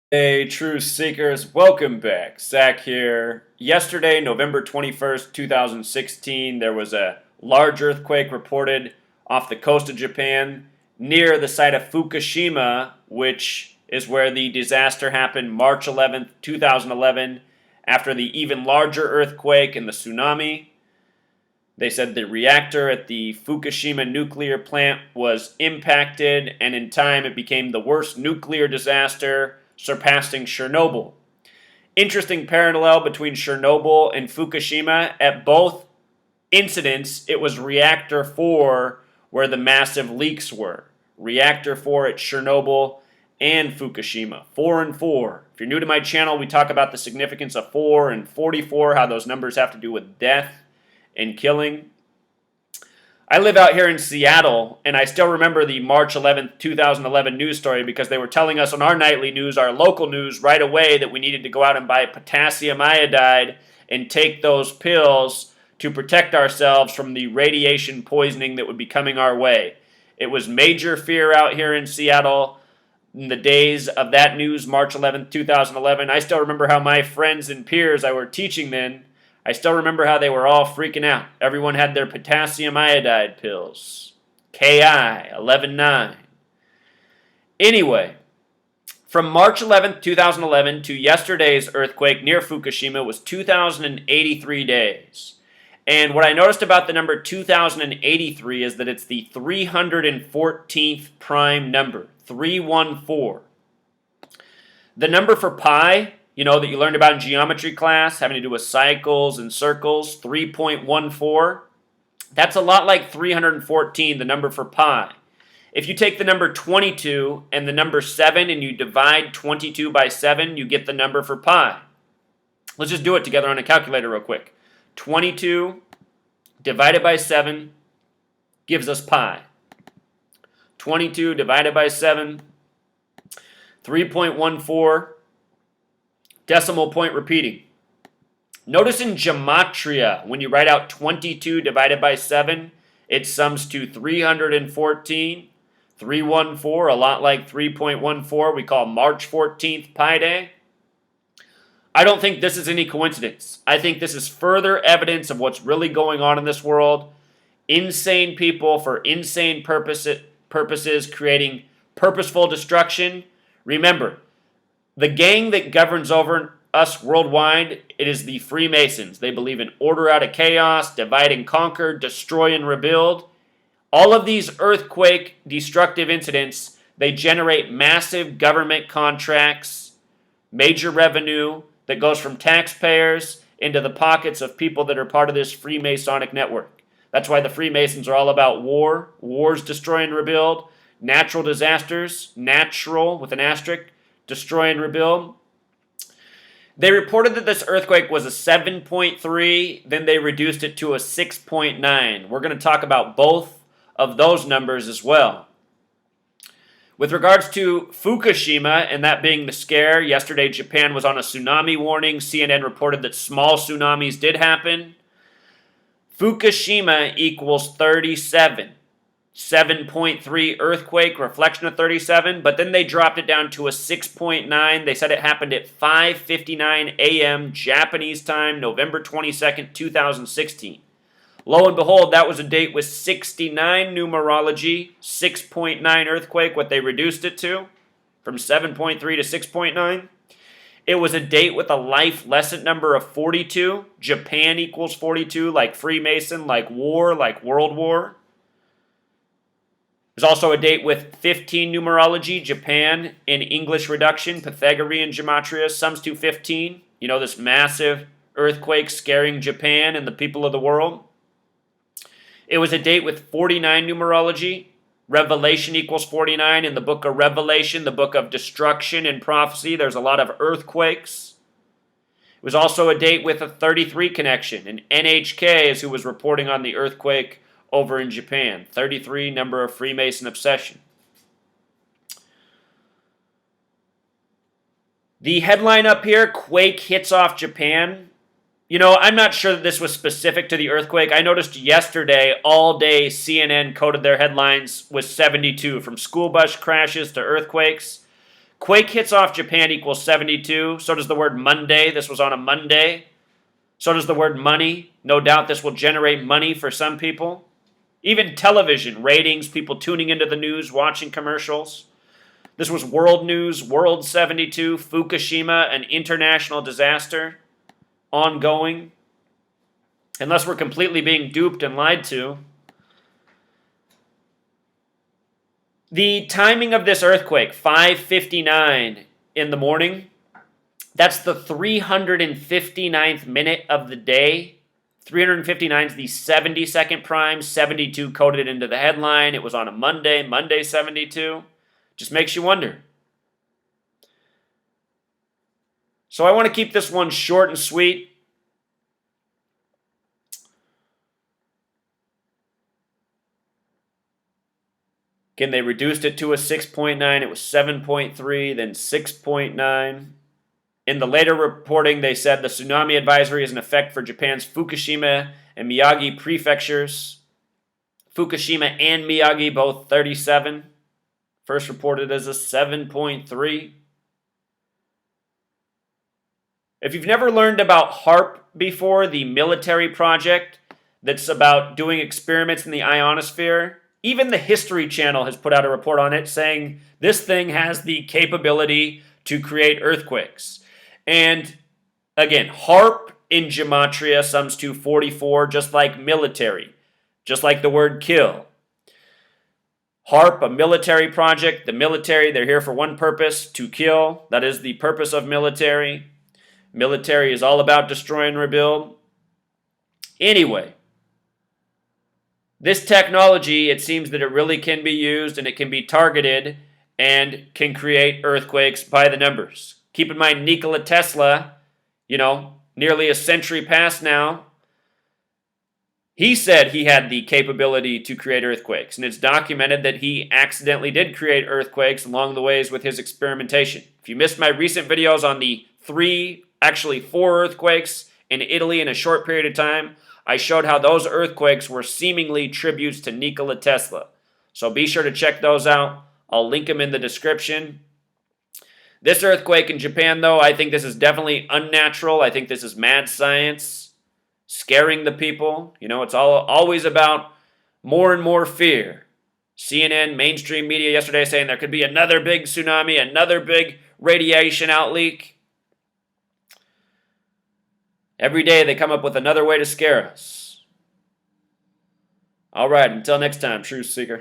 Hey, True Seekers, welcome back. Zach here. Yesterday, November 21st, 2016, there was a large earthquake reported off the coast of Japan near the site of Fukushima, which is where the disaster happened March 11th, 2011, after the even larger earthquake and the tsunami. They said the reactor at the Fukushima nuclear plant was impacted, and in time it became the worst nuclear disaster, surpassing Chernobyl. Interesting parallel between Chernobyl and Fukushima. At both incidents, it was reactor 4 where the massive leaks were. Reactor 4 at Chernobyl and Fukushima. 4 and 4. If you're new to my channel, we talk about the significance of 4 and 44, how those numbers have to do with death and killing. I live out here in Seattle, and I still remember the March 11th, 2011 news story because they were telling us on our nightly news, our local news, right away that we needed to go out and buy potassium iodide and take those pills to protect ourselves from the radiation poisoning that would be coming our way. It was major fear out here in Seattle in the days of that news, March 11th, 2011. I still remember how my friends and peers I were teaching then, I still remember how they were all freaking out. Everyone had their potassium iodide pills. Ki 11.9. Anyway, from March 11th, 2011 to yesterday's earthquake near Fukushima was 2,083 days. And what I noticed about the number 2083 is that it's the 314th prime number, 314. The number for pi, that you learned about in geometry class, having to do with cycles and circles, 3.14. That's a lot like 314, the number for pi. If you take the number 22 and the number 7 and you divide 22 by 7, you get the number for pi. Let's just do it together on a calculator real quick. 22 divided by 7 gives us pi. 22 divided by 7, 3.14. Decimal point repeating. Notice in gematria, when you write out 22 divided by 7, it sums to 314. 314, a lot like 3.14, we call March 14th Pi Day. I don't think this is any coincidence. I think this is further evidence of what's really going on in this world. Insane people for insane purposes creating purposeful destruction. Remember, the gang that governs over us worldwide, it is the Freemasons. They believe in order out of chaos, divide and conquer, destroy and rebuild. All of these earthquake destructive incidents, they generate massive government contracts, major revenue that goes from taxpayers into the pockets of people that are part of this Freemasonic network. That's why the Freemasons are all about war. Wars destroy and rebuild. Natural disasters, natural with an asterisk, destroy and rebuild. They reported that this earthquake was a 7.3, then they reduced it to a 6.9. We're going to talk about both of those numbers as well. With regards to Fukushima and that being the scare, yesterday Japan was on a tsunami warning. CNN reported that small tsunamis did happen. Fukushima equals 37. 7.3 earthquake, reflection of 37, but then they dropped it down to a 6.9. They said it happened at 5:59 a.m. Japanese time, November 22nd, 2016. Lo and behold, that was a date with 69 numerology, 6.9 earthquake, what they reduced it to, from 7.3 to 6.9. It was a date with a life lesson number of 42. Japan equals 42, like Freemason, like war, like World War. There's also a date with 15 numerology, Japan in English reduction, Pythagorean gematria, sums to 15. This massive earthquake scaring Japan and the people of the world. It was a date with 49 numerology, Revelation equals 49 in the book of Revelation, the book of destruction and prophecy. There's a lot of earthquakes. It was also a date with a 33 connection, and NHK is who was reporting on the earthquake over in Japan. 33, number of Freemason obsession. The headline up here, quake hits off Japan. I'm not sure that this was specific to the earthquake. I noticed yesterday, all day, CNN coded their headlines with 72, from school bus crashes to earthquakes. Quake hits off Japan equals 72. So does the word Monday. This was on a Monday. So does the word money. No doubt this will generate money for some people. Even television, ratings, people tuning into the news, watching commercials. This was world news, World 72, Fukushima, an international disaster, ongoing. Unless we're completely being duped and lied to. The timing of this earthquake, 5:59 in the morning. That's the 359th minute of the day. 359 is the 70-second prime. 72 coded into the headline. It was on a Monday, Monday 72. Just makes you wonder. So I want to keep this one short and sweet. Again, they reduced it to a 6.9. It was 7.3, then 6.9. In the later reporting, they said the tsunami advisory is in effect for Japan's Fukushima and Miyagi prefectures. Fukushima and Miyagi, both 37. First reported as a 7.3. If you've never learned about HARP before, the military project that's about doing experiments in the ionosphere, even the History Channel has put out a report on it saying this thing has the capability to create earthquakes. And again, HARP in gematria sums to 44, just like military, just like the word kill. HARP, a military project. The military, they're here for one purpose, to kill. That is the purpose of military. Military is all about destroy and rebuild. Anyway, this technology, it seems that it really can be used and it can be targeted and can create earthquakes by the numbers. Keep in mind, Nikola Tesla, nearly a century past now, he said he had the capability to create earthquakes. And it's documented that he accidentally did create earthquakes along the ways with his experimentation. If you missed my recent videos on the 4 earthquakes in Italy in a short period of time, I showed how those earthquakes were seemingly tributes to Nikola Tesla. So be sure to check those out. I'll link them in the description. This earthquake in Japan, though, I think this is definitely unnatural. I think this is mad science, scaring the people. It's always about more and more fear. CNN, mainstream media yesterday saying there could be another big tsunami, another big radiation out leak. Every day they come up with another way to scare us. All right, until next time, Truth Seeker.